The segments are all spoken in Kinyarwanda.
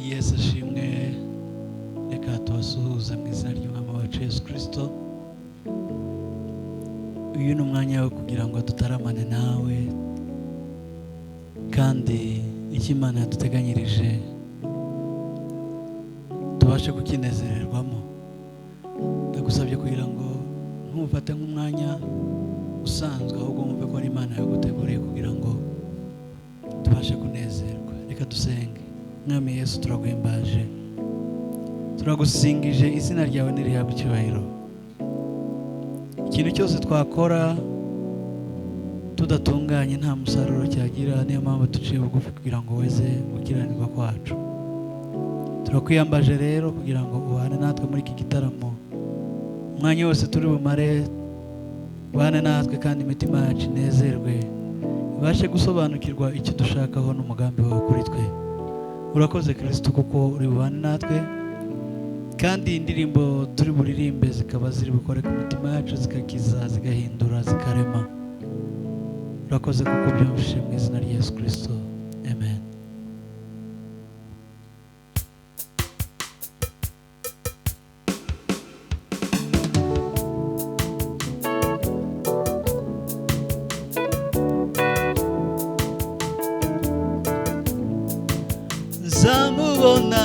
Yesu ashimwe. Reka tubasuhuza mu izina ry'umwami wacu Yesu Kristo. Uyu ni umwanya wo kugira ngo dutaramane nawe, kandi icyo Imana yaduteganyirije tubashe kukinezererwamo. Ndagusabye kugira ngo ntufate nk'umwanya usanzwe, ahubwo wumve ko ari Imana yaguteguriye kugira ngo tubashe kunezerwa. Reka dusenge. Mwami Yesu, turaguhimbaje, turagusingije, izina ryawe nirihabwe icyubahiro. Ikintu cyose twakora tudatunganye nta musaruro cyagira, niyo mpamvu duciye bugufi kugira ngo weze gukiranirwa kwacu. Turakwiyambaje rero kugira ngo ubane natwe muri iki gitaramo, umwanya wose turi bumare ubane natwe, kandi imitima yacu inezerwe, ibashe gusobanukirwa icyo dushakaho n'umugambi wawe kuri twe. Urakoze Kristo kuko uri bubane natwe, kandi indirimbo turi buririmbe zikaba ziri bukore ku mitima yacu, zikakiza, zigahindura, zikarema. Urakoze kuko byumvise mu izina rya Yesu Kristo. Amen. Nzamubona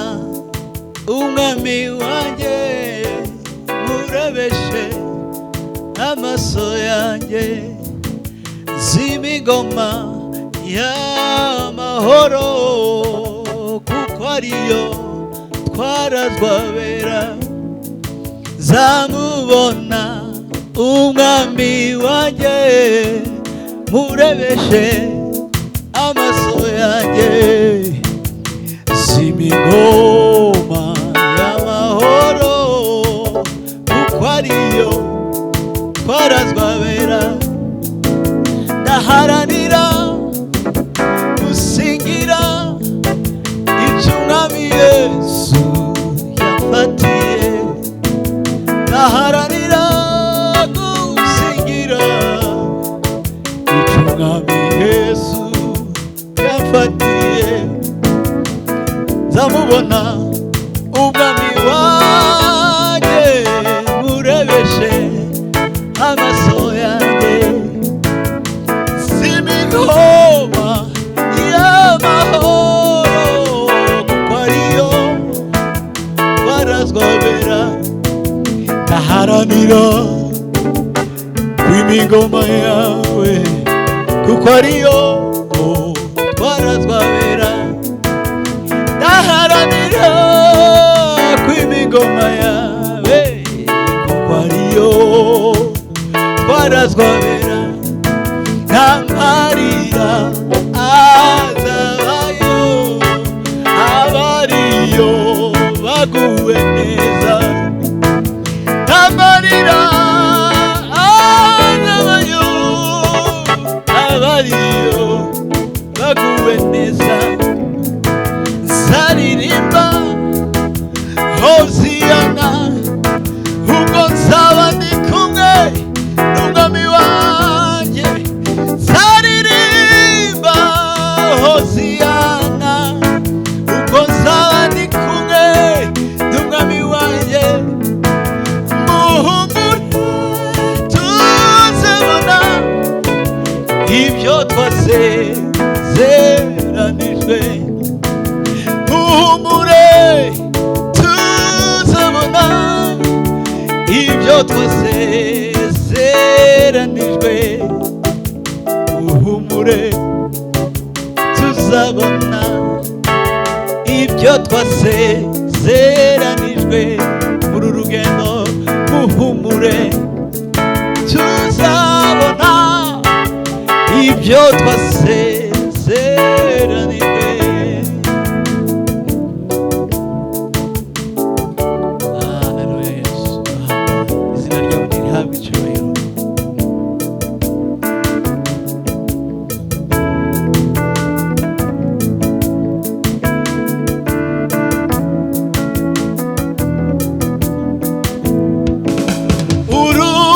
umwami wanjye, murebeshe amaso yanjye, z'imigoma y'amahoro, kuko ariyo twarazwabera. Nzamubona umwami wanjye, murebeshe amaso yanjye, z'imigoma y'amahoro, kuko ariyo twarazwabera. Ndaharanira gusingira icyo umwami Yesu yafatiye. Ndaharanira gusingira icyo umwami Yesu yafatiye. Nzamubona umwami wanjye, murebeshe amaso yanjye, z'imigoma y'amahoro, kuko ariyo twarazwabera. Ndaharanira kw'imigoma yawe, kuko ariyo twarazwabera. Ndaharanira kw'imigoma yawe, kuko ariyo twarazwabera. Nta marira azabayo, abariyo baguwe neza. Nta marira azabayo, abariyo baguwe neza. Zaririmba Hoziyana ubwo nzaba ndi kumwe n'umwami wanjye. Zaririmba Hoziyana ubwo nzaba ndi kumwe n'umwami wanjye. Muhumure tuzabona ibyo twasezeranijwe. Muhumure tuzabona ibyo twasezeranijwe. Muhumure tuzabona ibyo twasezeranijwe muri rugendo. Muhumure tuzabona ibyo twasezeranijwe.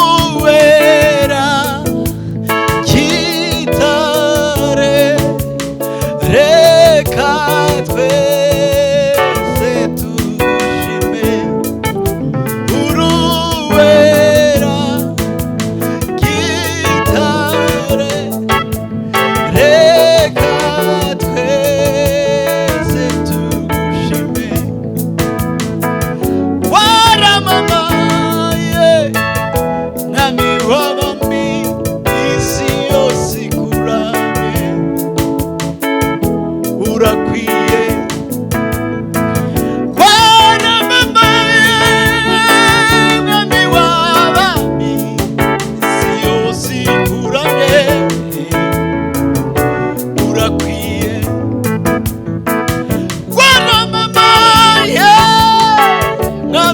Uruwera kitare re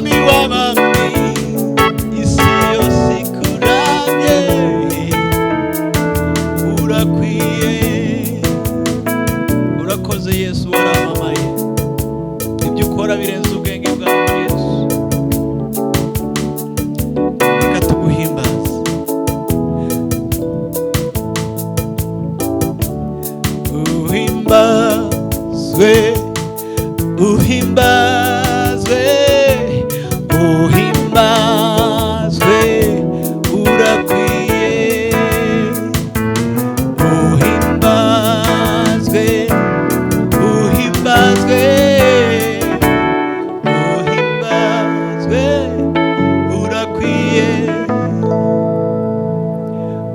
mwami w'abami isi yose ikuramye urakwiye urakoze Yesu waramamaye ibyo ukora birenze ubwenge bwawe Yesu reka tuguhimbaze uhimbazwe